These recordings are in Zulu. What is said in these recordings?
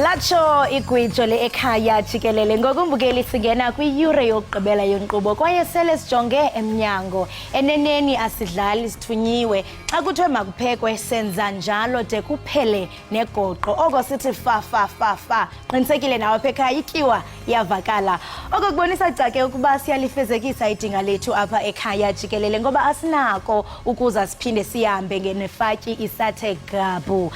Latsho igwijo le Ekhaya Jikelele ngokumbukeli singena kwiyure yokugqibela yonkqubo kwaye sele sijonge emnyango eneneni asidlali sithunyiwe xa kuthiwe makuphekwe senza njalo de kuphele negoqo oko sithi fa qinisekile nawe apha ekhaya ityiwa yavakala oko kubonisa cake ukuba siyalifezekisa idinga lethu apha ekhaya Jikelele ngoba asinako ukuza siphinde sihambe ngenefatyi isathe gabu.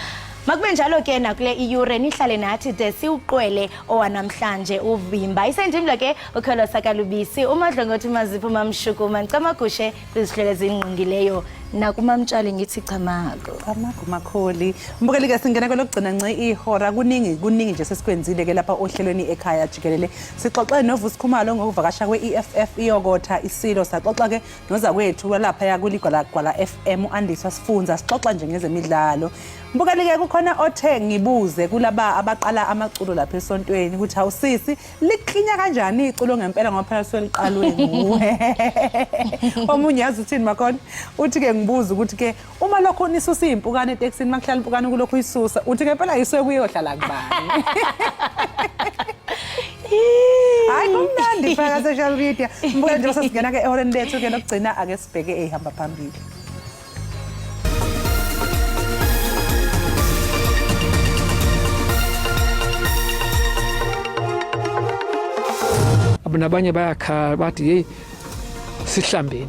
Makube njalo ke nakule iyure nihlale nathi de siuqwele owanamhlanje uvimba isendimla ke ukholo sakalubisi umadlongothi mazipho mamshukuma ncamagushe kwizihlelo ezingqingileyo nakumamtshali ngithi chamago makholi mbukeli ke singena kwelokugcina nce ihora kuningi nje sesikwenzile ke lapha ohlelweni Ekhaya Jikelele sixoxe noVusikhumalo ngokuvakasha kweEFF iyokotha isilo saxoxa ke noza kwethu lapha yakuligwala FM uAndiswa Sifunza sixoxa nje ngezemidlalo. Mbukeli ke kukhona othe ngibuze kulaba abaqala amaculo lapha esontweni ukuthi awusisi likhinya kanjani iculo ngempela ngoba phela seliqalwe nguwe. Omunye yazi uthini makhona uthi ke ngibuza ukuthi ke uma lokho nisusa impukane eTexini makuhlala impukane kulokho isusa uthi ke phela yiswe kuyohlala kubani. Hayi kumnandi faka social media mbukeli nje sasingena ke ehoreni lethu ke lokugcina ake sibheke ehamba phambili. Nabanye bayakhala bathi hey sihlambeni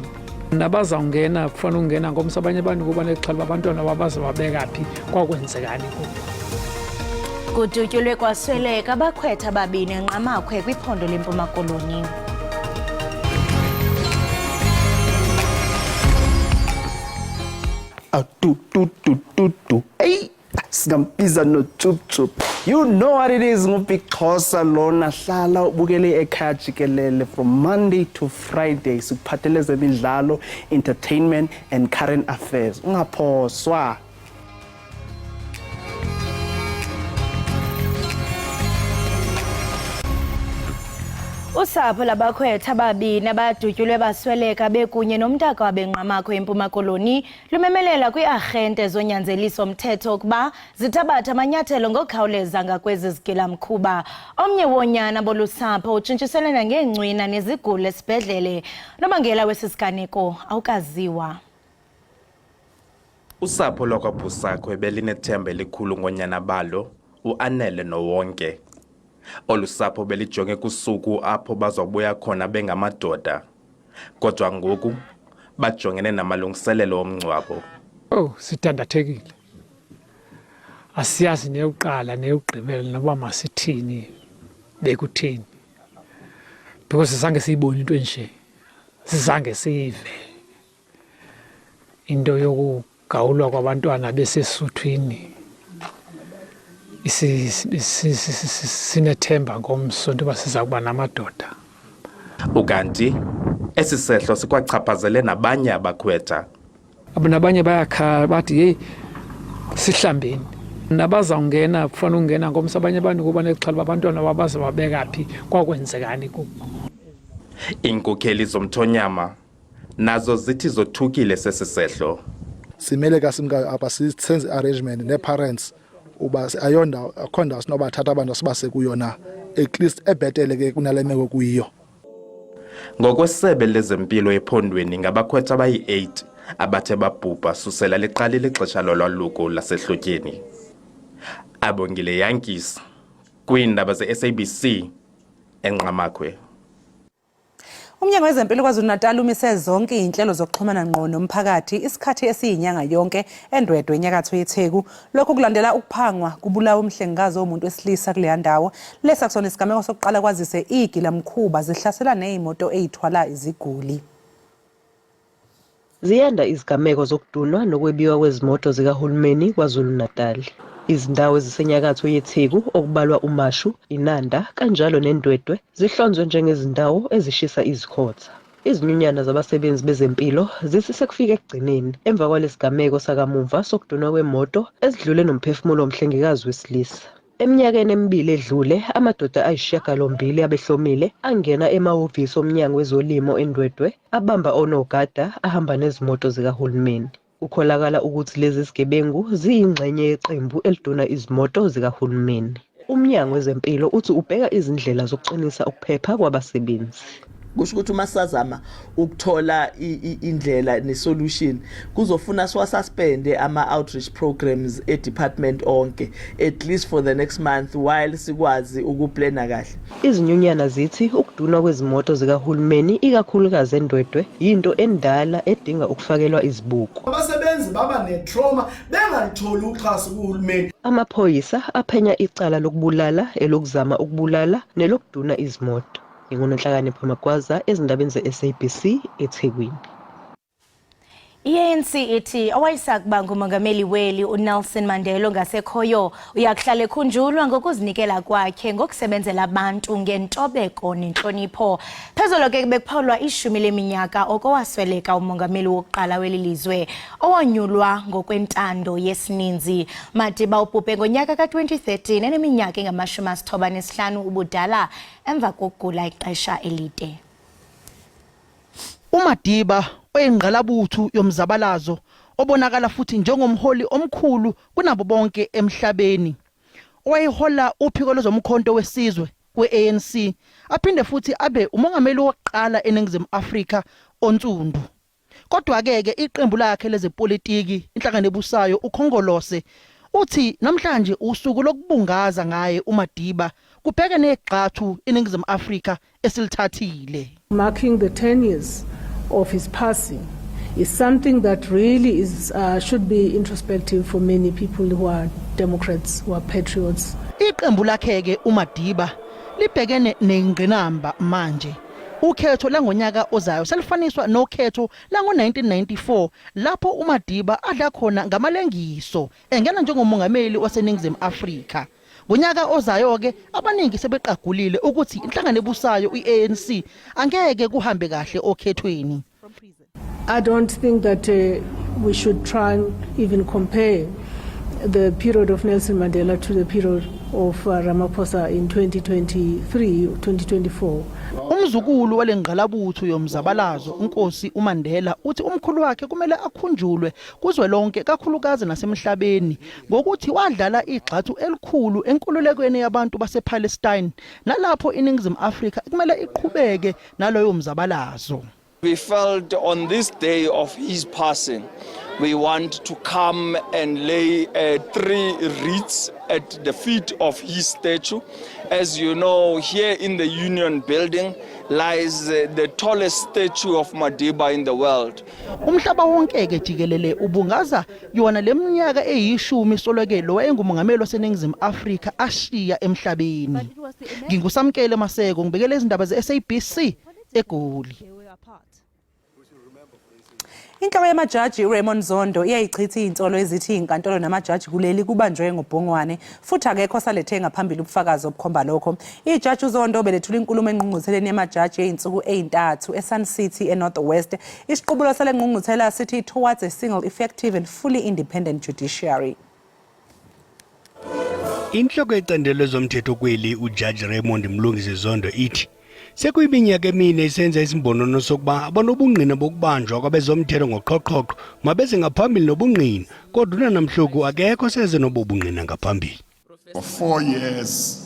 nabazawungena kufanele ungena ngomso abanye abantu kuba nexhala abantwana babaza babeka phi kwakwenzekani kudutyulwe kwasweleka abakhwetha babini enqamakhwe kwiphondo lempuma koloni. Hey sikambiza no chup. You know what it is ngubixhosa lona hlala ubukele Ekhaya Jikelele from Monday to Friday sikuphathele zemidlalo, entertainment and current affairs. Ungaphoswa. Usapho labakhwetha babini abadutyulwe basweleka bekunye nomntaka wabenqamakho empuma koloni lumemelela kwiarhente zonyanzeliso mthetho ukuba zithabatha amanyathelo ngokukhawuleza ngakwezi zigilamkhuba. Omnye wonyana bolusapho utshintshiselana ngeencwina nezigulo esibhedlele nobangela wesisiganeko awukaziwa. Usapho lwakwaBhusakho belinethemba elikhulu ngonyana balo uAnele nowonke. Olusapho belijonge kusuku apho bazobuya khona bengamadoda kodwa ngoku bajongene namalungiselelo omngcwabo. Sidandathekile asiyazi neyokuqala neyokugqibela noba masithini bekuthini because sizange siyibone into enje sizange sive into yokugawulwa kwabantwana besesuthwini. Sinethemba ngomsonto basiza kuba namadoda. Ukanti esisehlo sikwachaphazele nabanye abakhwetha. Nabanye bayakhala bathi hey sihlambeni nabazawungena kufanele ungena ngomso abanye abantu kuba nexhala abantwana babaza babeka phi kwakwenzekani kubo. Iinkokheli zomthonyama nazo zithi zothukile sesisehlo. Simele kasimka apha senze arrangement neparents uba ayonda akhonda sinobathatha abantu sibase kuyona at least ebhetele ke kunalemeko kuyiyo. Ngokwesebe lezempilo ephondweni ngabakhwetha abayi8 abathe babhubha susela liqalile ixesha lolwaluko lasehlotyeni. Abongile Yankees kwiindaba zeSABC enqamakhwe. Umnyango wezempilo KwaZulu-Natal umise zonke izinhlelo zokuxhumana ngqo nomphakathi isikhathi esiyinyanga yonke endwedwe enyakatho yeTheku lokho kulandela ukuphangwa kubulawa umhlengikazi womuntu wesilisa kule ndawo lesa kusona isigameko sokuqala kwazise igilamkhuba zihlasela nezimoto ezithwala iziguli. Ziyanda izigameko zokudunwa nokwebiwa kwezimoto zikahulumeni KwaZulu-Natal. Izindawo ezisenyakatho yeTheku okubalwa uMashu, Iindaba kanjalo neNdwendwe zihlonzwe njengezindawo ezishisa izikhotha. Izinyunyana zabasebenzi bezempilo zisekufika ekugcineni emva kwalesigameko sakamuva sokudunwa kwemoto ezidlule nomphefumulo womhlengikazi wesilisa. Eminyakeni emibili edlule amadoda ayisishiyagalombili abehlomile angena emahhovisi omnyango wezolimo eNdwendwe abamba onogada ahamba nezimoto zikahulumeni. Kukholakala ukuthi lezi zigebengu ziyingxenye yeqembu eliduna izimoto zikahulumeni. uMnyango wezempilo uthi ubheka izindlela zokuqinisa ukuphepha kwabasebenzi. Kusho ukuthi uma sazama ukuthola indlela ne-solution kuzofuna siwasuspende ama-outreach programs e-department onke at least for the next month while sikwazi ukuplana kahle. Izinyunyana zithi ukudunwa kwezimoto zikahulumeni ikakhulukazi endwedwe yinto endala edinga ukufakelwa izibuko. Abasebenzi baba ne-trauma bengalitholi uxhaso kuhulumeni. Amaphoyisa aphenya icala lokubulala, elokuzama ukubulala nelokuduna izimoto. NginguNonhlakanipho Magwaza ezindabeni ze-SABC eThekwini. I-ANC ithi owayesakuba ngumongameli weli uNelson Mandela ongasekhoyo uyakuhlala ekhunjulwa ngokuzinikela kwakhe ngokusebenzela abantu ngentobeko nenhlonipho. Phezolo ke bekuphawulwa 10 leminyaka okowasweleka umongameli wokuqala weli lizwe owanyulwa ngokwentando yesininzi. Madiba ubhubhe ngonyaka ka-2013 eneminyaka engama-95 ubudala emva kokugula ixesha elide. uMadiba oyingqalabuthu yomzabalazo obonakala futhi njengomholi omkhulu kunabo bonke emhlabeni owayehola uphiko lwezomkhonto wesizwe kwe-ANC aphinde futhi abe umongameli wokuqala eNingizimu Afrika onsundu. Kodwa ke iqembu lakhe lezepolitiki inhlangano ebusayo ukhongolose uthi namhlanje usuku lokubungaza ngaye uMadiba kubheke negqathu eNingizimu Afrika esilithathile. Marking the 10 years of his passing is something that really is should be introspective for many people who are Democrats, who are patriots. Iqembu lakhe ke uMadiba libhekene nengqinamba manje. Ukhetho langonyaka ozayo selifaniswa nokhetho lango-1994 lapho uMadiba adla khona ngamalengiso engena njengomongameli waseNingizimu Afrika. Ngonyaka ozayo ke abaningi sebeqagulile ukuthi inhlangano ebusayo iANC angeke kuhambe kahle okhethweni. I don't think that we should try and even compare the period of Nelson Mandela to the period of Ramaphosa in 2023 2024. Umzukulu walengqalabuthu yomzabalazo uNkosi uMandela uthi umkhulu wakhe kumele akhunjulwe kuzwelonke kakhulukazi nasemhlabeni ngokuthi wadlala igxathu elikhulu enkululekweni yabantu basePalestine nalapho iNingizimu Afrika kumele iqhubeke naloyo mzabalazo. We felt on this day of his passing, we want to come and lay 3 wreaths at the feet of his statue. As you know, here in the Union Building lies the tallest statue of Madiba in the world. Umhlaba wonke ke jikelele ubungaza yona leminyaka e10 solweke lo engumongameli waseNingizimu Afrika ashiya emhlabeni. Ngingusamkele Maseko ngibekele izindaba ze-SABC eGoli. Inhloko yamajaji uRaymond Zondo iyayichitha izinsolo ezithi inkantolo namajaji kuleli kubanjwe ngobhongwane futhi akekho salethe ngaphambili ubufakazi obukhomba lokho. Ijaji uZondo belethula inkulumo engqungqutheleni yamajaji eyinsuku ezintathu eSun City eNorth West. Isiqubulo sale ngqungquthela sithi towards a single effective and fully independent judiciary. Inhloko ecendelwe zomthetho kweli uJudge Raymond Mlungisi Zondo ithi sekuyiminyaka emine isenza isimbonono sokuba abanobungqina bokubanjwa kwabezomthetho ngoqhoqhoqho mabeze ngaphambili nobungqina kodwa namhloku akekho seze nobubungqina ngaphambili. For 4 years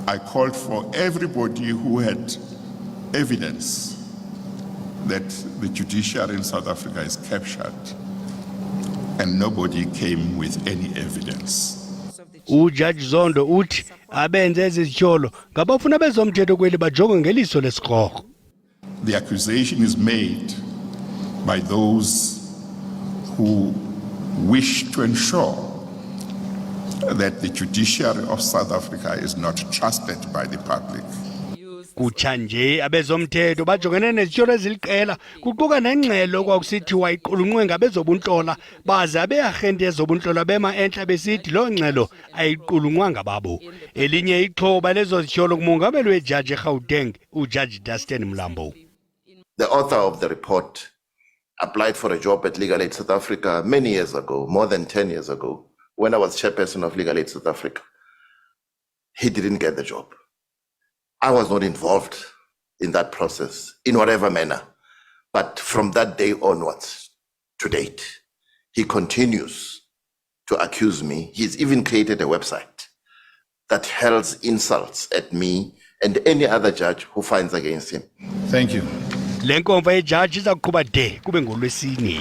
I called for everybody who had evidence that the judiciary in South Africa is captured and nobody came with any evidence. uJudge Zondo uthi abenze ezitsholo ngabafuna bezomthetho kweli bajonge ngeliso lesikrokho. The accusation is made by those who wish to ensure that the judiciary of South Africa is not trusted by the public. Kuchanje abezomthetho bajongene nezitsholo eziliqela kuquka nengxelo kwakusithiwa iqulunqwe ngabezobunhlola baze abeagente ezobunhlola bema enhla besithi lo ngxelo ayiqulunqwanga babo. Elinye ixhoba lezo zitsholo kumongameli wejaji eGauteng uJudge Dustin Mlambo. The author of the report applied for a job at Legal Aid South Africa many years ago, more than 10 years ago, when I was chairperson of Legal Aid South Africa. He didn't get the job. I was not involved in that process in whatever manner, but from that day onwards to date, he continues to accuse me. He's even created a website that hurls insults at me and any other judge who finds against him. Thank you. Le nkomfa yejaji iza kuqhuba de kube ngolwesine.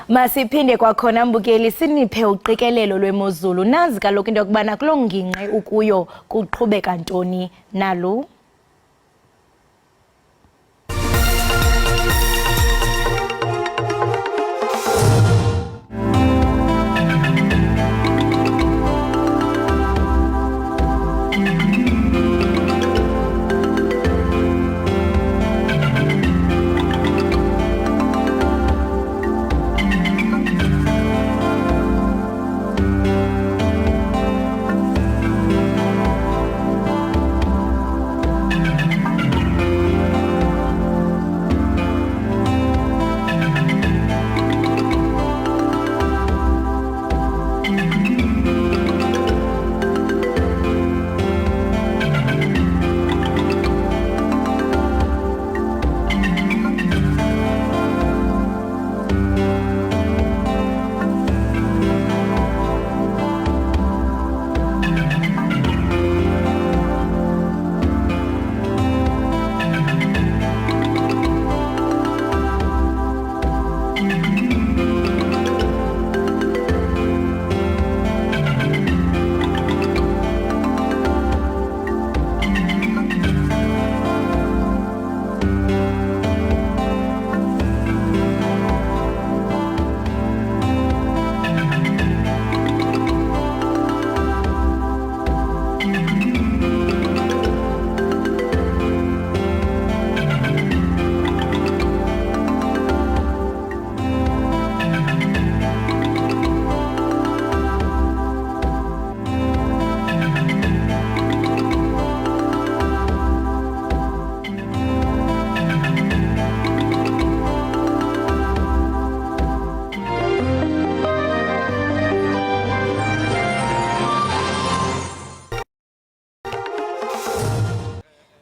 Masiphinde kwakhona mbukeli siniphe uqikelelo lwemozulu. Nazi kaloku into yokubana kuloo ngingqi ukuyo kuqhubeka ntoni nalu.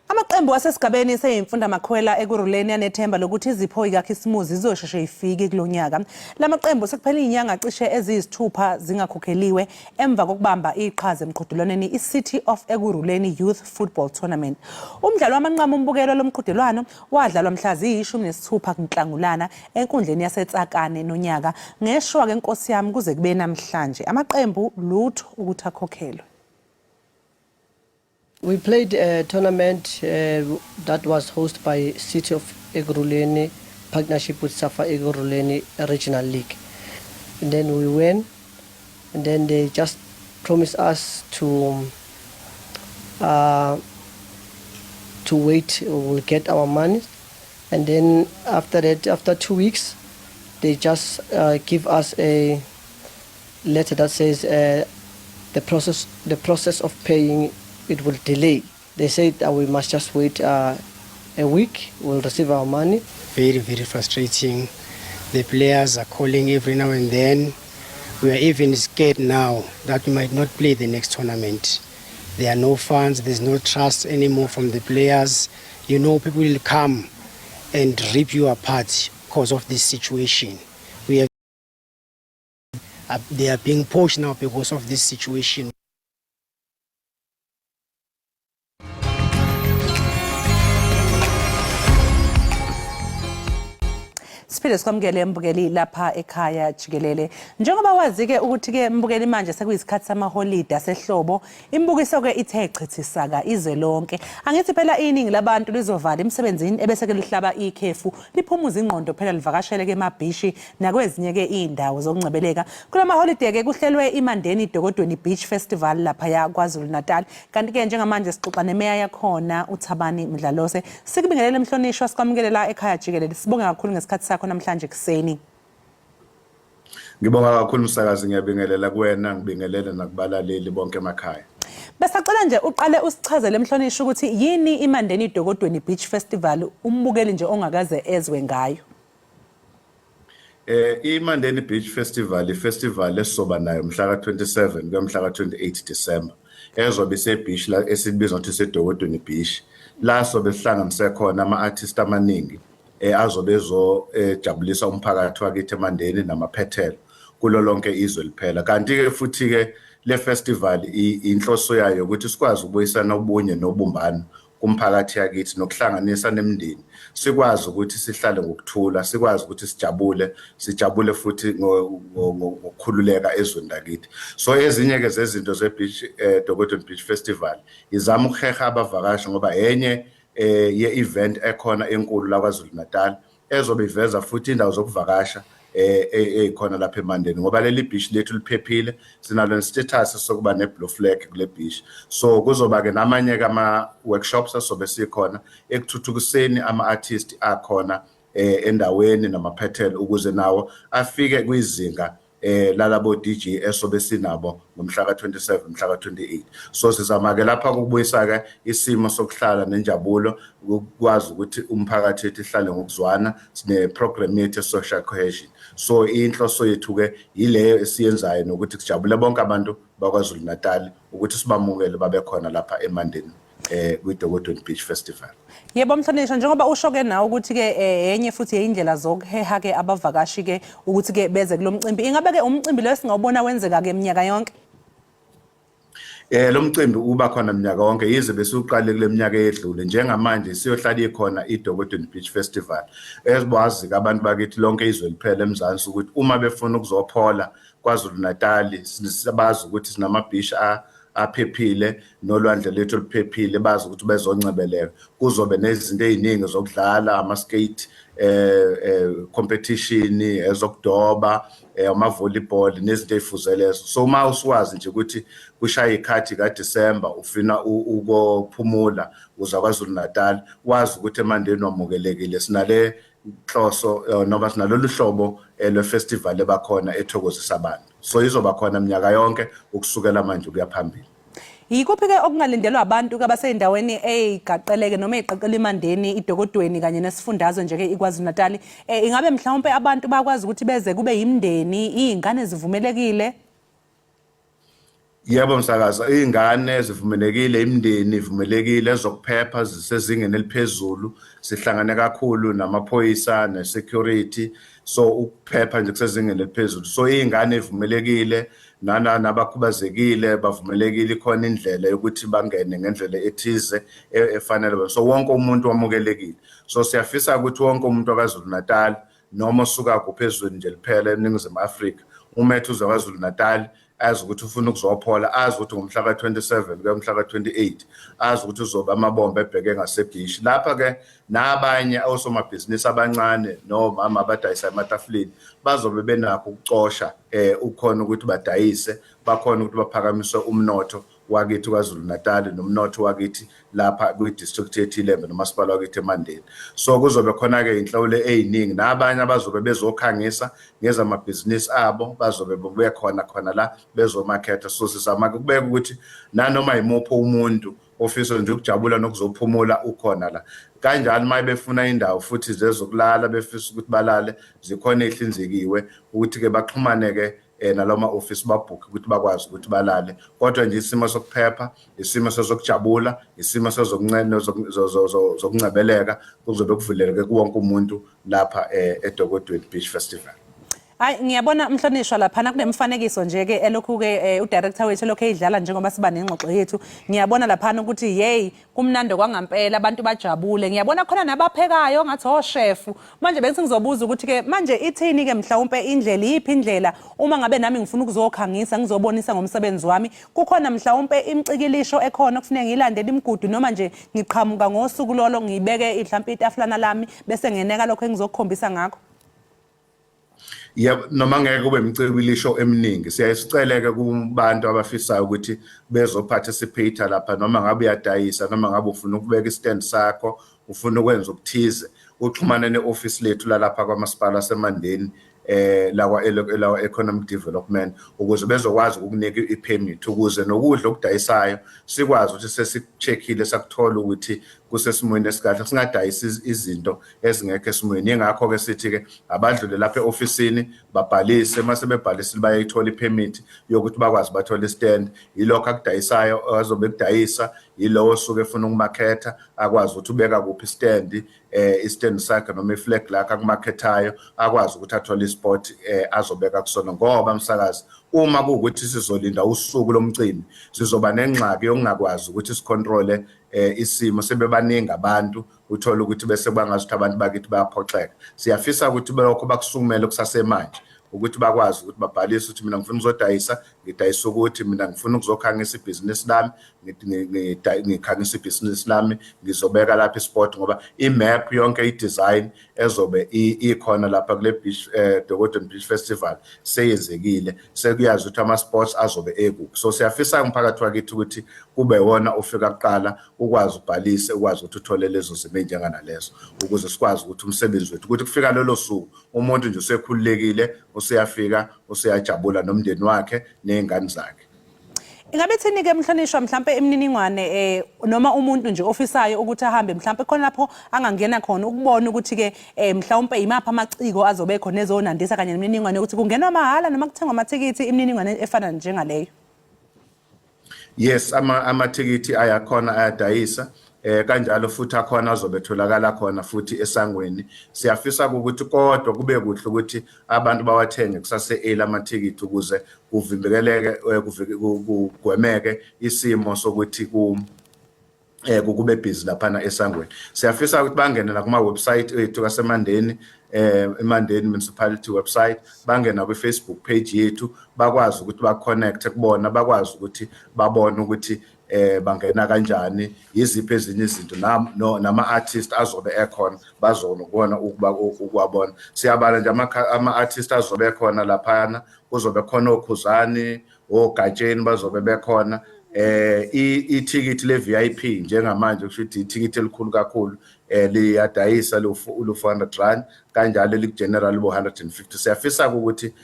Amaqembu asesigabeni seyimfunda makhwela ekuruleni anethemba lokuthi izipho ikaKhisimusi zizosheshe ifike kulonyaka. Lamaqembu sekuphela inyanga cishe eziyisithupha zingakhokheliwe emva kokubamba iqhaza emqhudelwaneni iCity of Ekuruleni Youth Football Tournament. Umdlalo wamanqamu umbukelo lomqhudelwano wadlalwa mhla ziyi-16 kuNhlangulana enkundleni yaseTsakane nonyaka. Ngeshwa ke Nkosi yami kuze kube namhlanje amaqembu lutho ukuthi akhokhelwe. We played a tournament that was hosted by City of Ekuruleni, partnership with Safa Ekuruleni Regional League. And then we went, and then they just promised us to wait, we'll get our money. And then after that, after 2 weeks, they just give us a letter that says the process of paying it will delay. They said that we must just wait a week, we'll receive our money. Very, very frustrating. The players are calling every now and then. We are even scared now that we might not play the next tournament. There are no funds, there's no trust anymore from the players. You know, people will come and rip you apart because of this situation. They are being pushed now because of this situation. Siphinde sikwamukele mbukeli lapha ekhaya Jikelele. Njengoba wazi ke ukuthi ke mbukeli manje sekuyisikhathi samaholide asehlobo, imbukiso ke ithe chithisaka izwe lonke. Angithi phela iningi labantu lizovala emsebenzini ebese ke lihlaba ikhefu, liphumuza ingqondo phela livakashele ke emabhishi nakwezinye ke indawo zokungcebeleka. Kulama holiday ke kuhlelwe iMandeni Dokodweni Beach Festival lapha ya KwaZulu Natal. Kanti ke njengamanje sixoxa nemeya yakhona uThabani Mdlalose. Sikubingelele emhlonishwa sikwamukele la ekhaya Jikelele. Sibonga kakhulu ngesikhathi sakho namhlanje kuseni. Ngibonga kakhulu umsakazi, ngiyabingelela kuwena, ngibingelele nakubalaleli bonke emakhaya. Besacela nje uqale usichazele emhlonishwa ukuthi yini iMandeni Dokodweni Beach Festival, umbukeli nje ongakaze ezwe ngayo. iMandeni Beach Festival, ifestival esizoba nayo mhla ka27 kwamhla ka28 December. Ezobe isebeach la esibizwa ukuthi iseDokodweni Beach. La sobe sihlanganise khona ama-artists amaningi azobezo jabulisa umphakathi wakithi eMandeni namaphethelo kulo lonke izwe liphela. Kanti ke futhi ke le festival inhloso yayo ukuthi sikwazi ukubuyisana ubunye nobumbano kumphakathi yakithi nokuhlanganisa nemindeni, sikwazi ukuthi sihlale ngokuthula, sikwazi ukuthi sijabule futhi ngokukhululeka ezweni lakithi. So ezinye ke zezinto ze-beach Dokodweni Beach Festival izama ukuheha abavakashi ngoba enye ye-event ekhona enkulu la KwaZulu Natal ezobe iveza futhi indawo zokuvakasha ekhona lapha eMandeni ngoba leli beach lethu liphephile, sinalo status sokuba ne-blue flag kule beach. So kuzoba ke namanye kama workshops asobe sikhona ekuthuthukiseni ama-artist akhona endaweni namaphethelo ukuze nawo afike kwizinga lalabo DJ esobe sinabo ngomhla ka-27 mhla ka-28. So sizama ke lapha ukubuyisa ke isimo sokuhlala nenjabulo ukwazi ukuthi umphakathi wethu ihlale ngokuzwana, sine program yethu social cohesion. So inhloso yethu ke yileyo esiyenzayo nokuthi kujabule bonke abantu bakwaZulu Natal ukuthi sibamukele babe khona lapha eMandeni kwi-Dokodweni Beach Festival. Yebo Mhlonishwa, njengoba usho ke nawe ukuthi ke enye futhi indlela zokuheha ke abavakashi ke ukuthi ke beze kulo mcimbi, ingabe ke umcimbi lo singawubona wenzeka ke iminyaka yonke? Lo mcimbi uba khona minyaka yonke yize bese uqale kule minyaka edlule. Njengamanje siyohlala ikhona iDokodweni Beach Festival ezibwazi abantu bakithi lonke izwe liphela eMzansi ukuthi uma befuna ukuzophola KwaZulu Natal sibazi ukuthi sinama beach aphephile nolwandle lethu liphephile, bazi ukuthi bezoncebeleka kuzobe nezinto eziningi zokudlala ama-skate competition, ezokudoba, ama-volleyball nezinto ezifuzelezo. So uma uswazi nje ukuthi kushaya ikhathi kaDisemba ufina ukophumula uza KwaZulu Natal, wazi ukuthi eMandeni wamukelekile. Sinale nhloso noma sinalolu hlobo lwe-festival ebakhona ethokozisa abantu. So izoba khona minyaka yonke ukusukela manje kuya phambili. Yikuphi ke okungalindelwa abantu abaseyindaweni eyigaqeleke noma eyiqaqela eMandeni, iDokodweni kanye nesifundazwe nje ke iKwaZulu Natal? Ingabe mhlawumbe abantu bakwazi ukuthi beze kube yimndeni, izingane zivumelekile? Yebo msakaza, izingane zivumelekile, imindeni ivumelekile, ezokuphepha zisezingeni eliphezulu, sihlangane kakhulu namaphoyisa ne-security. So ukuphepha nje kusezingeni eliphezulu. So izingane ivumelekile, nabakhubazekile bavumelekile, khona indlela yokuthi bangene ngendlela ethize efanele. So wonke umuntu wamukelekile. So siyafisa ukuthi wonke umuntu waKwaZulu Natal noma osuka kuphezulu nje liphela eNingizimu Afrika umethu uZaKwaZulu Natal azi ukuthi ufuna ukuzophola, azi ukuthi ngomhla ka-27 kuya mhla ka-28 azi ukuthi uzoba amabomba ebheke ngaseBhishi. Lapha ke nabanye osomabhizinisi abancane nomama abadayisa ematafuleni bazobe benakho ukucosha ukhona ukuthi badayise, bakhona ukuthi baphakamise umnotho wakithi KwaZulu Natal nomnotho wakithi lapha kwi-district yethu iLembe nomasipala wakithi eMandeni. So kuzobe khona ke inhlawulo eziningi nabanye abazobe bezokhangisa ngezamabhizinisi abo bazobe bebuye khona la bezomarketa. So sizama ukubeka ukuthi nanoma imuphi umuntu ofisa nje ukujabula nokuzophumula ukhona la. Kanjalo uma befuna indawo futhi zezokulala befisa ukuthi balale zikhona ehlinzekiwe ukuthi ke baxhumane ke naloma office babhuke ukuthi bakwazi ukuthi balale. Kodwa nje isimo sokuphepha, isimo sezokujabula, isimo zokuncebeleka kuzobe kuvuleleke kuwonke umuntu lapha eDokodweni Beach Festival. Hayi ngiyabona Mhlonishwa lapha kunemfanekiso nje ke elokhu ke udirector wethu lokho edlala njengoba siba nengxoxo yethu. Ngiyabona lapha ukuthi hey kumnando kwangampela, abantu bajabule. Ngiyabona khona nabaphekayo ngathi ochef. Manje bese ngizobuza ukuthi ke manje ithini ke mhlawumbe indlela iyiphi indlela uma ngabe nami ngifuna ukuzokhangisa ngizobonisa ngomsebenzi wami, kukhona mhlawumbe imicikilisho ekhona kufanele ngilandele imigudu noma nje ngiqhamuka ngosuku lolo ngibeke mhlawumbe itafulana lami bese ngeneka lokho engizokukhombisa ngakho? Yebo, noma ngeke kube imicikilisho eminingi, siyasiceleke kubantu abafisayo ukuthi bezoparticipate lapha, noma ngabe uyadayisa noma ngabe ufuna ukubeka istand sakho, ufuna ukwenza ukuthize, uxhumane ne-office lethu lalapha kwamasipala seMandeni lawa economic development ukuze bezokwazi ukukunika i-permit ukuze nokudla okudayisayo sikwazi ukuthi sesicheckile sakuthola ukuthi kusesimweni esikahle singadayisi izinto ezingekho esimweni ingakho ke sithi ke abadlule lapha eofisini babhalise mase bebhalisile bayayithola ipermit yokuthi bakwazi bathola istand yilokho akudayisayo azobe kudayisa yilowo osuke efuna ukumakhetha akwazi ukuthi ubeka kuphi istand istand sakhe noma iflag lakhe akumakhethayo akwazi ukuthi athole ispot azobeka kusona ngoba umsakazi uma kuwukuthi sizolinda usuku lomcimbi sizoba nengxaki yokungakwazi ukuthi sicontrole isimo sebebaningi abantu uthola ukuthi bese bangazuthi abantu bakithi bayaphoxeka siyafisa ukuthi lokho bakusukumele kusasemanje ukuthi bakwazi ukuthi babhalise ukuthi mina ngifuna ukuzodayisa ngidayisa ukuthi mina ngifuna ukuzokhangisa ibhizinisi lami ngikhangisa ibhizinisi lami ngizobeka lapha isport ngoba imap yonke idesign ezobe ikhona lapha kule beach Dogodweni Beach Festival seyenzekile sekuyazi ukuthi ama sports azobe ekuphi so siyafisa umphakathi wakithi ukuthi kube wona ufika kuqala ukwazi ubhalise ukwazi ukuthi uthole lezo zimo njengana lezo ukuze sikwazi ukuthi umsebenzi wethu ukuthi kufika lelo suku umuntu nje usekhululekile usiyafika usiyajabula nomndeni wakhe nezingane zakhe. Ingabe thini ke mhlonishwa mhlambe imininingwane noma umuntu nje ofisayo ukuthi ahambe mhlambe khona lapho angangena khona ukubona ukuthi ke mhlawumbe imapha amaciko azobe khona ezonandisa kanye nemininingwane ukuthi kungenwa mahala noma kuthengwa amathikiti imininingwane efana njengaleyo. Yes amathikiti ayakhona ayadayisa kanjalo futhi akhona azobetholakala khona futhi esangweni siyafisa ukuthi kodwa kube kuhle ukuthi abantu bawathenge kusase amathikiti ukuze kuvimbekeleke kugwemeke isimo sokuthi kube busy lapha esangweni siyafisa ukuthi bangene la kuma website ethu kaseMandeni eMandeni municipality website bangena ku Facebook page yethu bakwazi ukuthi ba connect kubona bakwazi ukuthi babone ukuthi bangena kanjani yiziphi ezinye izinto nama artist azobe ekhona bazonokubona ukuwabona siyabala nje ama artist azobe ekhona laphana kuzobe khona okhuzani ogatsheni bazobe bekhona i-ticket le VIP njengamanje kusho ukuthi i-ticket elikhulu kakhulu liyadayisa lu 400 rand kanjalo li general lu 150 siyafisa ukuthi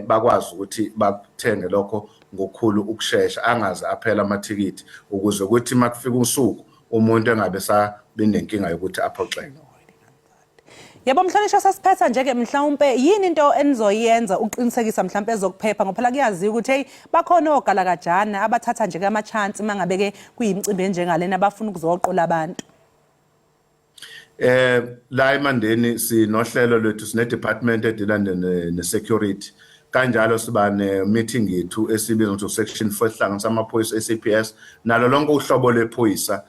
bakwazi ukuthi bathenge lokho ngokukhulu ukusheshsha angaze aphela amathikiti ukuze ukuthi makufika usuku umuntu engabe sabinenkinga yokuthi aphoxeke. Yebo mhlonishwa sasiphetha nje ke mhlawumbe yini into enizoyenza uqinisekisa mhlawumbe ezokuphepha ngoba phela kuyaziwa ukuthi hey bakhona ogalakajana abathatha nje ama chance mangabe ke kuyimicimbi enjengalena abafuna ukuzoqola abantu. La eMandeni sinohlelo lwethu sine department edila ne-security kanjalo siba ne-meeting yethu esibizwa ukuthi section 4 hlanganisa amaphoyisa SAPS nalo lonke uhlobo lwephoyisa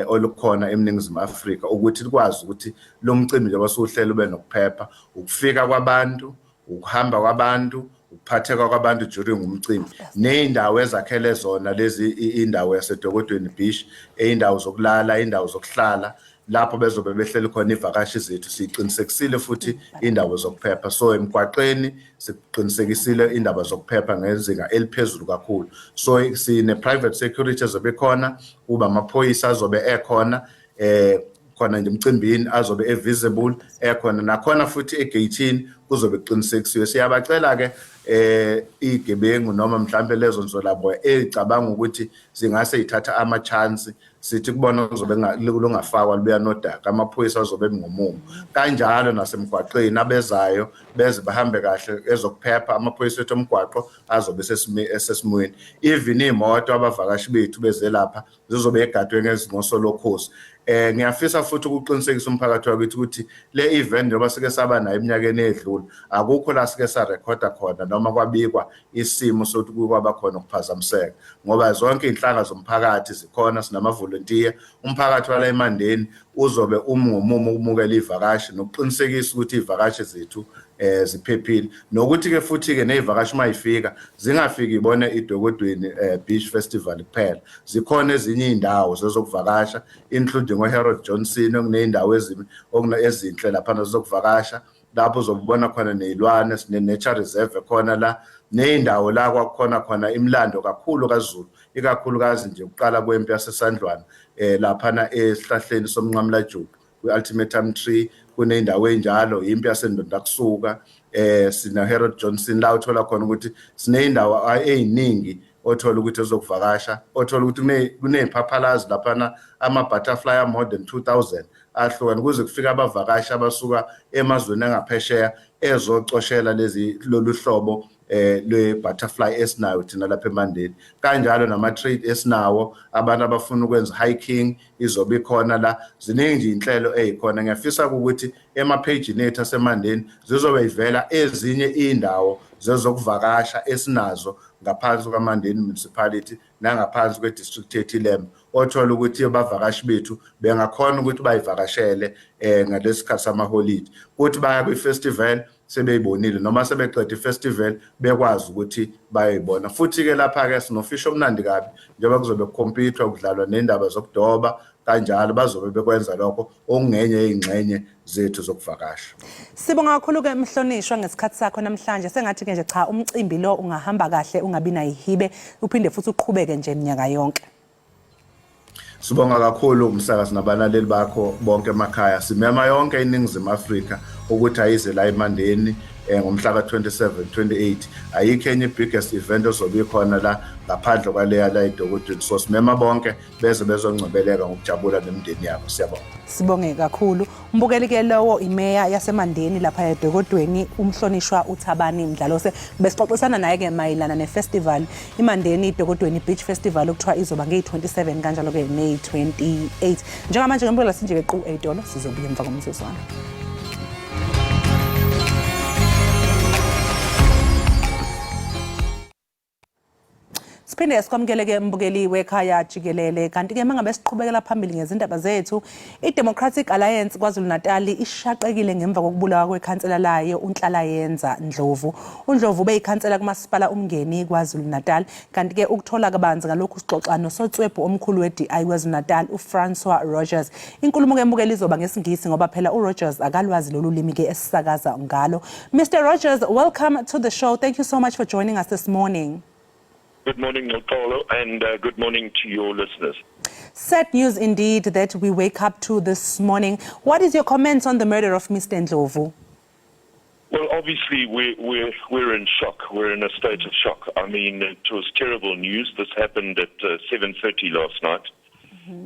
olukhona eMningizimu Afrika ukuthi likwazi ukuthi lo mcimbi nje basuhlelo ube nokuphepha ukufika kwabantu ukuhamba kwabantu ukuphatheka kwabantu during umcimbi nezindawo ezakhele zona lezi indawo yaseDogodweni Beach eindawo zokulala indawo zokuhlala lapho bezobe behleli khona ivakashi zethu siqinisekisile futhi indawo zokuphepha so emgwaqeni siqinisekisile indaba zokuphepha ngezinga eliphezulu kakhulu so sine private security ezobe khona kuba amaphoyisa azobe ekhona khona nje emcimbini azobe visible ekhona nakhona futhi egateini kuzobe kuqinisekisiwe siyabacela ke igebengu noma mhlambe lezo nzolabo ecabanga ukuthi zingase ithatha ama chance sithi kubona kuzobe lungafakwa lubuya nodaka amaphoyisa azobe ngomumo kanjalo nasemgwaqeni abezayo beze bahambe kahle ezokuphepha amaphoyisa ethu omgwaqo azobe esesimweni even imoto abavakashi bethu beze lapha zizobe egadwe ngezingosolokhosi ngiyafisa futhi ukuqinisekisa umphakathi wakithi ukuthi le event njengoba sike saba nayo eminyakeni edlule akukho la sike sa recorda khona noma kwabikwa isimo sokuthi kwaba khona ukuphazamiseka ngoba zonke inhlanga zomphakathi zikhona sinama volunteer umphakathi wala eMandeni uzobe ngomumo ukumukela ivakashi nokuqinisekisa ukuthi ivakashi zethu ziphephile nokuthi ke futhi ke nezivakashi mayifika zingafiki ibone iDogodweni Beach Festival kuphela zikhona ezinye indawo zezokuvakasha including Harold Johnson okuneyindawo ezinhle lapha zokuvakasha lapho uzobona khona nezilwane sine nature reserve khona la neyindawo la kwakhona imlando kakhulu kaZulu ikakhulukazi nje uqala kwempi yasesandlwana lapha esihlahleni somnqamla jubu kwi-ultimatum tree kuneyindawo enjalo impi yasendonda kusuka sina Harold Johnson la uthola khona ukuthi sineyindawo eziningi othola ukuthi ezokuvakasha, othola ukuthi kuney'phaphalazi laphana ama-butterfly more than 2,000 ahlukene kuze kufika abavakashi abasuka emazweni angaphesheya ezocoshela lolu hlobo lwe-butterfly esinayo thina lapha eMandeni. Kanjalo nama-trade esinawo, abantu abafuna ukwenza hiking izobe ikhona la. Ziningi nje inhlelo ey'khona. Ngiyafisa ukuthi emaphejini ethu aseMandeni zizobe ivela ezinye iy'ndawo zezokuvakasha esinazo ngaphansi kwaMandeni Municipality nangaphansi kwe-district yethu iLembe, othola ukuthi abavakashi bethu bengakhona ukuthi bayivakashele ngalesi sikhathi samaholide, ukuthi baya kwi-festival sebeyibonile noma sebeqeda i-festival bekwazi ukuthi bayibona. Futhi-ke lapha-ke sinofisho omnandi kabi njengoba kuzobe kukhompyuthwa kudlalwa nendaba zokudoba kanjalo bazobe bekwenza lokho okungenye yey'ngxenye zethu zokuvakasha. Sibonga kakhulu-ke Mhlonishwa ngesikhathi sakho namhlanje. Sengathi-ke nje cha umcimbi lo ungahamba kahle ungabi nayihibe uphinde futhi uqhubeke nje minyaka yonke. Sibonga kakhulu umsakazi nabalaleli bakho bonke emakhaya. Simema yonke iNingizimu Afrika ukuthi ayize la eMandeni ngomhla ka-27, 28. Ayikho enye biggest event ozobe ikhona la ngaphandle kwaleya la eDokodweni. So simema bonke beze bezongcebeleka ngokujabula nemindeni yabo. Siyabonga. Sibonge kakhulu. Umbukeli-ke lowo imeya yaseMandeni lapha eDokodweni uMhlonishwa uThabani Mdlalose. Besixoxisana naye-ke mayelana nefestival iMandeni Dokodweni Beach Festival okuthiwa izoba ngeyi-27 kanjalo-ke neyi-28. Njengamanje ngembukela sinje-ke qu ey'tolo sizobuya emva komzuzwana. Siphinde sikwamukele-ke mbukeli wekhaya Jikelele. Kanti-ke mangabe siqhubekela phambili ngezindaba zethu, i-Democratic Alliance KwaZulu-Natal ishaqekile ngemva kokubulawa kwekhansela layo uNhlalayenza Ndlovu. uNdlovu beyikhansela kumasipala umngeni KwaZulu-Natal. Kanti-ke ukuthola kabanzi ngalokhu sixoxa nosotswebhu omkhulu we-DI KwaZulu-Natal uFrancois Rogers. Inkulumo-ke mbukeli izoba ngesiNgisi ngoba phela uRogers akalwazi lolu limi-ke esisakaza ngalo. Mr. Rogers, welcome to the show. Thank you so much for joining us this morning. Good morning, Nicolo, and good morning to your listeners. Sad news indeed that we wake up to this morning. What is your comments on the murder of Mr. Ndlovu? Well, obviously, we're in shock. We're in a state of shock. I mean, it was terrible news. This happened at 7:30 last night.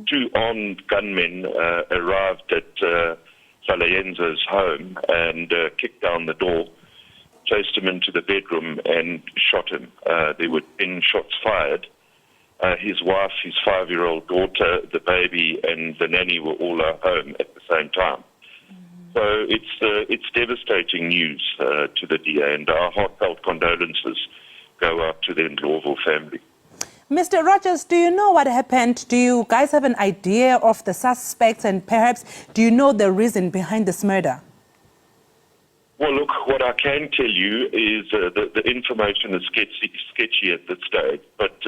Two armed gunmen arrived at Salayenza's home and kicked down the door, chased him into the bedroom and shot him. There were 10 shots fired. His wife, his 5-year-old daughter, the baby and the nanny were all at home at the same time. So it's devastating news to the DA, and our heartfelt condolences go out to the Ndlovu family. Mr. Rogers, do you know what happened? Do you guys have an idea of the suspects, and perhaps do you know the reason behind this murder? Well, look, what I can tell you is the information is sketchy at this stage, but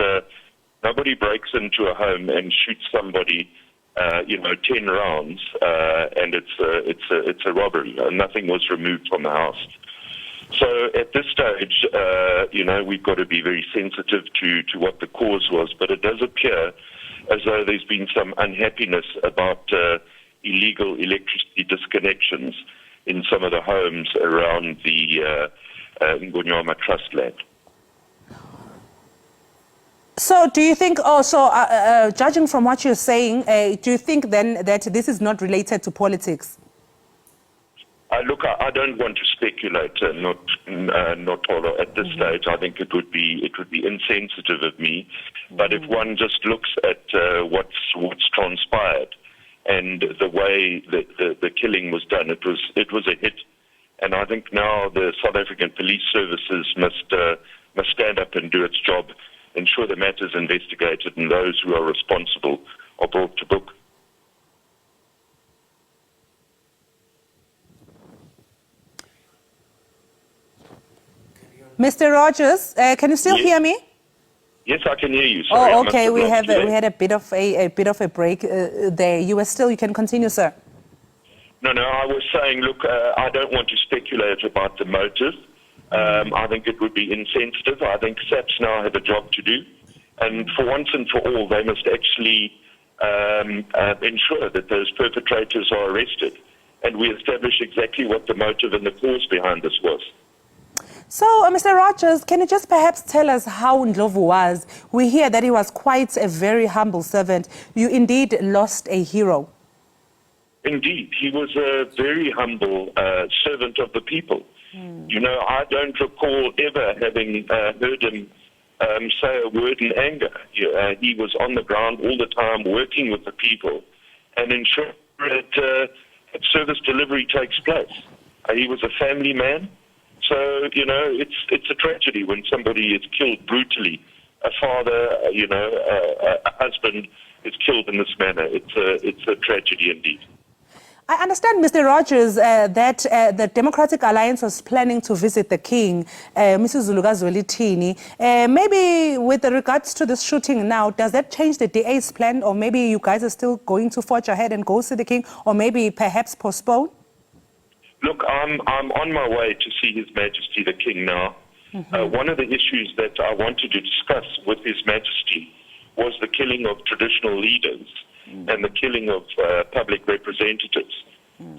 nobody breaks into a home and shoots somebody, 10 rounds, and it's a robbery. Nothing was removed from the house. So at this stage, we've got to be very sensitive to what the cause was, but it does appear as though there's been some unhappiness about illegal electricity disconnections in some of the homes around the Ngonyama Trust land. So do you think also, judging from what you're saying, do you think then that this is not related to politics? Look, I don't want to speculate, not all at this stage. I think it would be insensitive of me. But if one just looks at what's transpired, and the way that the killing was done, it was a hit, and I think now the South African Police Services must stand up and do its job, ensure the matter is investigated, and those who are responsible are brought to book. Mr. Rogers, can you still hear me? Yes, I can hear you. Sorry, oh, okay. We had a bit of a break there. You can continue, sir. No, I was saying, look, I don't want to speculate about the motive. I think it would be insensitive. I think SAPS now have a job to do, and for once and for all, they must actually ensure that those perpetrators are arrested, and we establish exactly what the motive and the cause behind this was. So, Mr. Rogers, can you just perhaps tell us how Ndlovu was? We hear that he was quite a very humble servant. You indeed lost a hero. Indeed, he was a very humble servant of the people. You know, I don't recall ever having heard him say a word in anger. He was on the ground all the time working with the people and ensuring that service delivery takes place. He was a family man. So, you know, it's a tragedy when somebody is killed brutally. A father, a husband is killed in this manner. It's a tragedy indeed. I understand, Mr. Rogers, that the Democratic Alliance was planning to visit the King, Mrs. Zulukazwelithini. Maybe with regards to this shooting now, does that change the DA's plan? Or maybe you guys are still going to forge ahead and go see the King? Or maybe perhaps postpone? Look, I'm on my way to see His Majesty the King now. One of the issues that I wanted to discuss with His Majesty was the killing of traditional leaders and the killing of public representatives.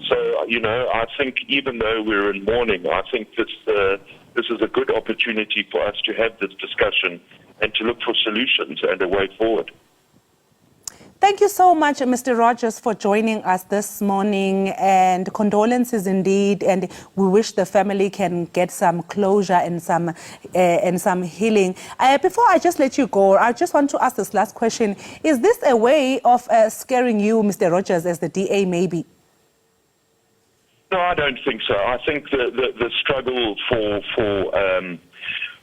So, you know, I think even though we're in mourning, I think this is a good opportunity for us to have this discussion and to look for solutions and a way forward. Thank you so much, Mr. Rogers, for joining us this morning, and condolences indeed. And we wish the family can get some closure and some healing. Before I just let you go, I just want to ask this last question. Is this a way of scaring you, Mr. Rogers, as the DA maybe? No, I don't think so. I think the struggle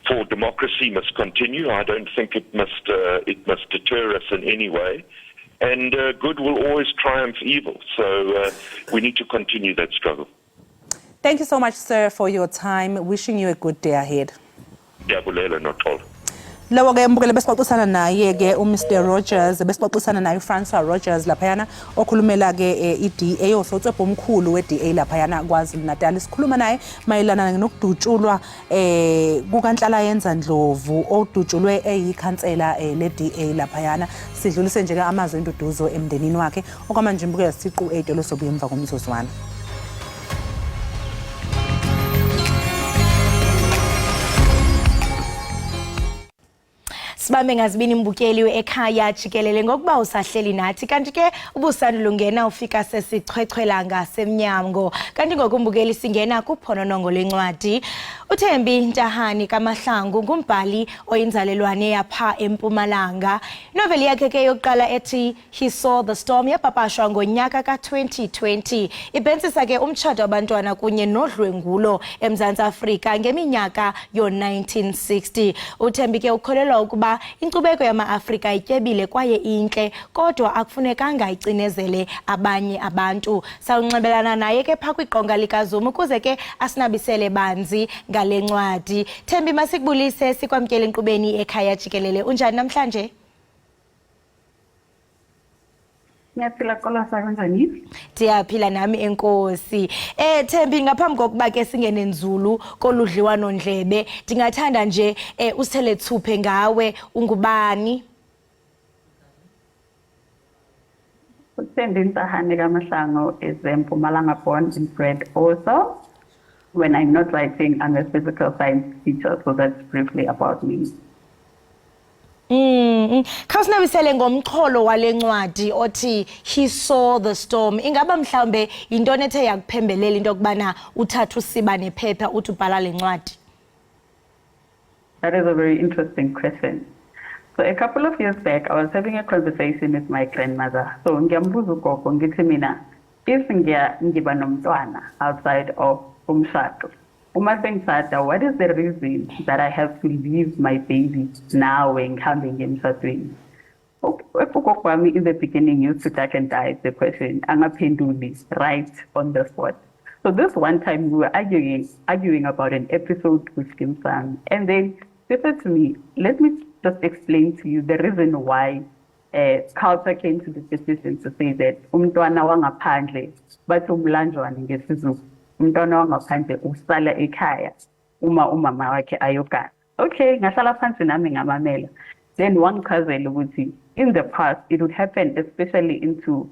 for democracy must continue. I don't think it must deter us in any way. And good will always triumph evil. So we need to continue that struggle. Thank you so much, sir, for your time. Wishing you a good day ahead. Ndiyabulela noxolo. Lawo ke mbukele besixoxisana naye ke uMr Rogers, besixoxisana naye uFrancois Rogers laphayana okhulumela ke iDA osotswebhu omkhulu weDA laphayana kwaZulu Natal. Sikhuluma naye mayelana nokudutshulwa kukaNhlala yenza Ndlovu odutshulwe eyikhansela leDA laphayana. Sidlulise nje ke amazwi enduduzo emndenini wakhe okwamanje mbukele siqu 8 losobuye emva komzuzwana. Sibambe ngazibini mbukeli we-Ekhaya Jikelele ngokuba usahleli nathi kanti ke ubusandula ungena ufika sesichwechwela ngasemnyango kanti ngokumbukeli singena kuphononongo lwencwadi. uThembi Ntahani kaMahlangu ngumbhali oyinzalelwane yapha eMpumalanga. Noveli yakhe ke yokuqala ethi He Saw the Storm yapapashwa ngonyaka ka2020. Ibhensisa ke umtshado wabantwana kunye nodlwengulo eMzantsi Afrika ngeminyaka yo1960. uThembi ke ukholelwa ukuba inkcubeko yama-Afrika ityebile kwaye intle kodwa akufunekanga icinezele abanye abantu. Sawunxibelana naye ke phaa kwiqonga likaZoom ukuze ke asinabisele banzi ngale ncwadi. Thembi, masikubulise sikwamkele enkqubeni Ekhaya Jikelele. Unjani namhlanje? Ngiyaphila Kolasa, kanjani? Ndiyaphila nami enkosi. Thembi, ngaphambi kokuba ke singene nzulu koludliwano ndlebe, ndingathanda nje usithele thuphe ngawe ungubani? uThembi Ntahani kaMahlangu is Mpumalanga born and bred also. When I'm not writing, I'm a physical science teacher, so that's briefly about me. Khawusinabisele ngomxholo wale ncwadi othi He Saw the Storm. Ingaba mhlawumbe yintoni ethe yakuphembelela into yokubana uthathe usiba nephepha uthi ubhala le ncwadi? That is a very interesting question. So a couple of years back, I was having a conversation with my grandmother. So ngiyambuza ugogo ngithi mina, if ngiba nomntwana outside of umshado, uma sengishada, what is the reason that I have to leave my baby now when coming emshadweni? Ugogo wami in the beginning used to duck and dive the question, angaphenduli right on the spot. So this one time we were arguing about an episode with Kim Sang, and then she said to me, let me just explain to you the reason why culture came to the decision to say that umntwana wangaphandle bathi umlanjwane ngesizulu, umntwana wangaphandle usala ekhaya uma umama wakhe ayogana. Okay, ngahlala phansi nami ngamamela. Then wangichazela ukuthi in the past it would happen, especially into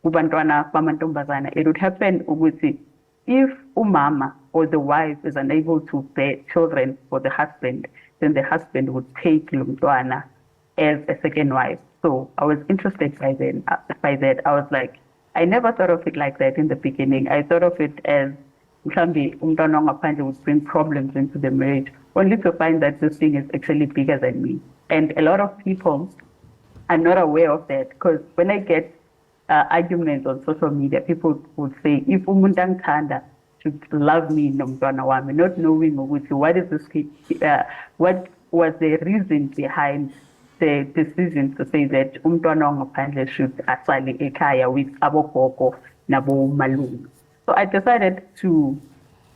kubantwana bamantombazana, it would happen ukuthi if umama or the wife is unable to bear children for the husband, then the husband would take Lumtwana as a second wife. So I was interested by that. I was like, I never thought of it like that in the beginning. I thought of it as mhlambi umntwana ongaphandle would bring problems into the marriage, only to find that this thing is actually bigger than me. And a lot of people are not aware of that, because when I get arguments on social media, people would say, if umuntu angithanda should love me nomntwana wami, not knowing what is this, what was the reason behind the decision to say that umntwana ongaphandle should asale ekhaya with abogogo nabomalume. So I decided to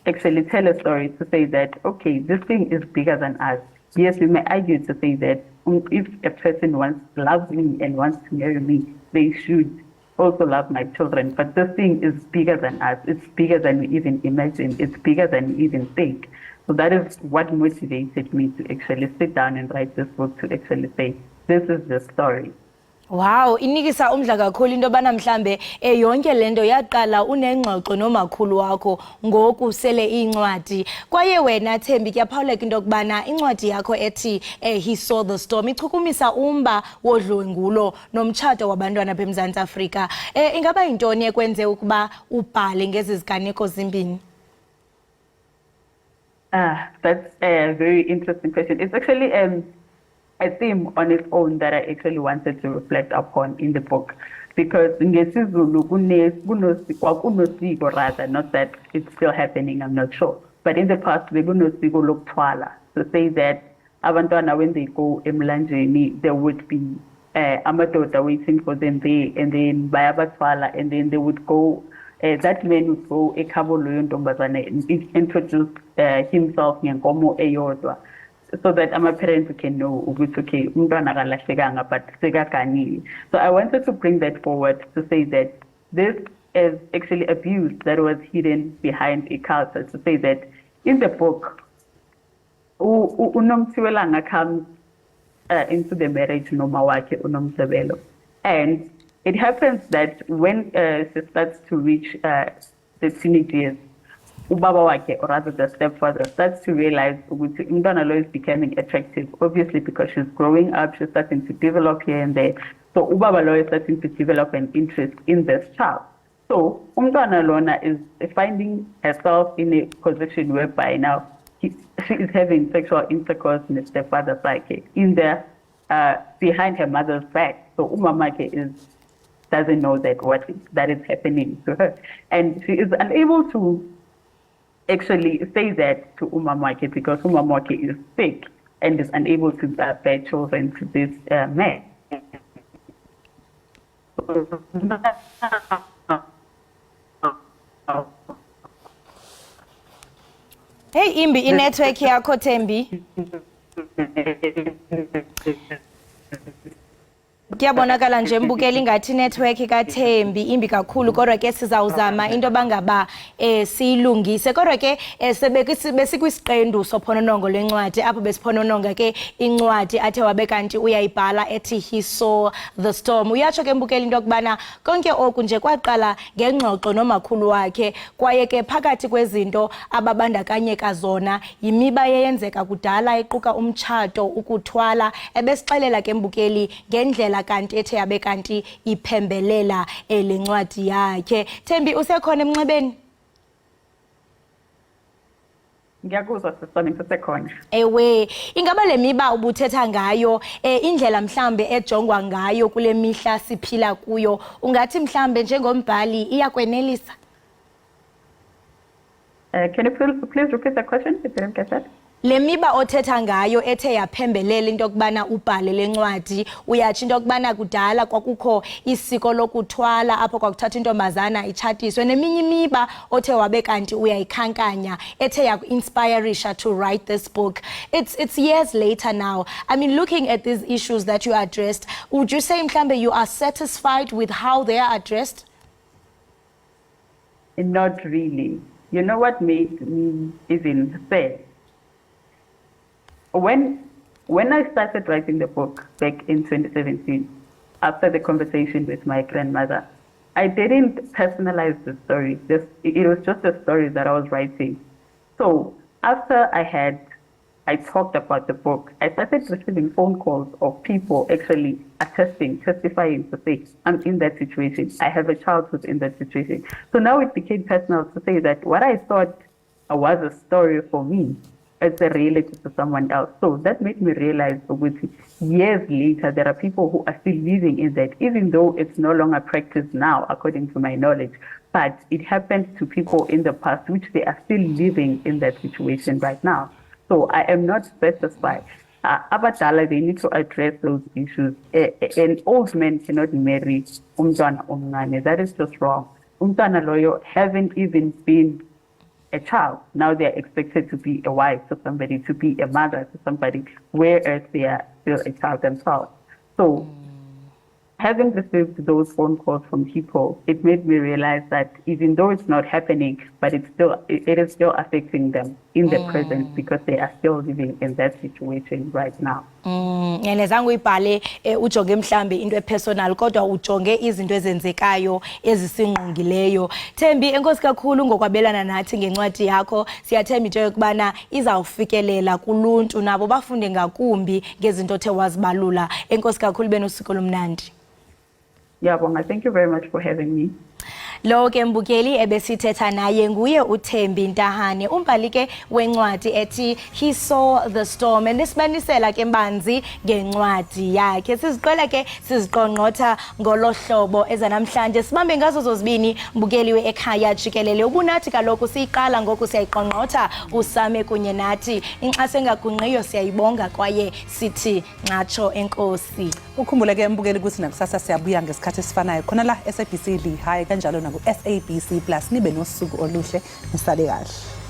actually tell a story to say that, okay, this thing is bigger than us. Yes, we may argue to say that if a person loves me and wants to marry me, they should also love my children. But this thing is bigger than us. It's bigger than we even imagine. It's bigger than we even think. So that is what motivated me to actually sit down and write this book, to actually say, this is the story. Wow, inikisa umdla kakhulu into bana mhlambe yonke lento yaqala unengxoxo nomakhulu wakho ngoku sele incwadi. Kwaye wena Thembi kuyaphawuleka into kubana incwadi yakho ethi He Saw the Storm ichukumisa umba wodlwengulo nomtshato wabantwana beMzantsi Afrika. Ingaba yintoni ekwenze ukuba ubhale ngezi ziganeko zimbini? That's a very interesting question. It's actually a theme on its own that I actually wanted to reflect upon in the book, because ngesizulu kunosiko rather, not that it's still happening, I'm not sure, but in the past bekunosiko lokuthwala, to say that abantwana when they go emlanjeni there would be amadoda waiting for them there, and then bayabathwala, and then they would go, that man would go ekhabo loyo ntombazane and introduce himself ngenkomo eyodwa, so that my parents can know, okay, but. So I wanted to bring that forward to say that this is actually abuse that was hidden behind a culture. To say that in the book, unomtsiwelanga comes into the marriage nomawake unomsebelo, and it happens that when she starts to reach the teenage years, ubaba wake, or rather the stepfather, starts to realize umntwana lo is becoming attractive, obviously because she's growing up, she's starting to develop here and there. So ubaba lo is starting to develop an interest in this child. So umntwana lona is finding herself in a position whereby now she is having sexual intercourse in the stepfather's psyche, in there behind her mother's back. So umamake doesn't know that that is happening to her, and she is unable to actually say that to umamake, because umamake is sick and is unable to bear children to this man. Hey Imbi, inetwork yakho Thembi. Kuyabonakala nje mbukeli ngathi network kaThembi imbi kakhulu, kodwa ke sizawuzama into bangaba siyilungise. Kodwa ke besikwiziqendu sophononongo lwencwadi apho besiphonononga ke incwadi athe wabe kanti uyayibhala ethi He Saw the Storm. Uyatsho ke mbukeli into kubana konke oku nje kwaqala ngengxoxo nomakhulu wakhe, kwaye ke phakathi kwezinto ababandakanyeka zona yimiba yeyenzeka kudala equka umtshato, ukuthwala. Ebesixelela ke mbukeli ngendlela kanti ethe yabe kanti iphembelela lencwadi yakhe. Thembi usekhona emnxebeni? Ngiyakuzwa sisami sisekhona. Ewe, ingaba le miba ubuthetha ngayo indlela mhlambe ejongwa ngayo kule mihla siphila kuyo, ungathi mhlambe njengombhali iyakwenelisa? Can you please repeat the question? I didn't get that. Le miba othetha ngayo ethe yaphembelela into kubana ubhale lencwadi, uyatsho into kubana kudala kwakukho isiko lokuthwala apho kwakuthatha intombazana itshatiswe, neminye imiba othe wabe kanti uyayikhankanya ethe yaku-inspirisha to write this book. It's years later now. I mean, looking at these issues that you addressed, would you say mhlambe you are satisfied with how they are addressed? Not really. You know what made me even sad? When I started writing the book back in 2017, after the conversation with my grandmother, I didn't personalize the story. It was just a story that I was writing. So after I talked about the book, I started receiving phone calls of people actually testifying to say, I'm in that situation. I have a child who's in that situation. So now it became personal to say that what I thought was a story for me, it's a reality to someone else. So that made me realize that years later, there are people who are still living in that, even though it's no longer practiced now, according to my knowledge. But it happened to people in the past, which they are still living in that situation right now. So I am not satisfied. Abadala, they need to address those issues. An old man cannot marry umntwana omncane. That is just wrong. Umntwana loyo haven't even been a child. Now they are expected to be a wife to somebody, to be a mother to somebody, whereas they are still a child themselves. So having received those phone calls from people, it made me realize that even though it's not happening, but it is still affecting them in the present, because they are still living in that situation right now. Ngiyazange uyibhale ujonge mhlambe into personal kodwa ujonge izinto ezenzekayo ezisingqongileyo. Thembi, enkosi kakhulu ngokwabelana nathi ngencwadi yakho. Siyathemba into yokubana izawufikelela kuluntu nabo bafunde ngakumbi ngezinto othe wazibalula. Enkosi kakhulu benosuku olumnandi. Yabonga, thank you very much for having me. Lo ke mbukeli ebesithetha naye nguye uThembi Ntahane, umbhali ke wencwadi ethi He Saw the Storm, endisibanisela ke mbanzi ngencwadi yakhe. Siziqela ke siziqongqotha ngolohlobo ezanamhlanje sibambe ngazo zozibini mbukeli weEkhaya Jikelele. Ubunathi kaloku siyiqala ngoku siyayiqongqotha usame kunye nathi. Inkxaso engagungqiyo siyayibonga kwaye sithi ncatsho enkosi. Ukhumbule ke mbukeli ukuthi nakusasa siyabuya ngesikhathi esifanayo khona la SABC lihayi kanjalo naku SABC+ nibe nosuku oluhle nisale kahle.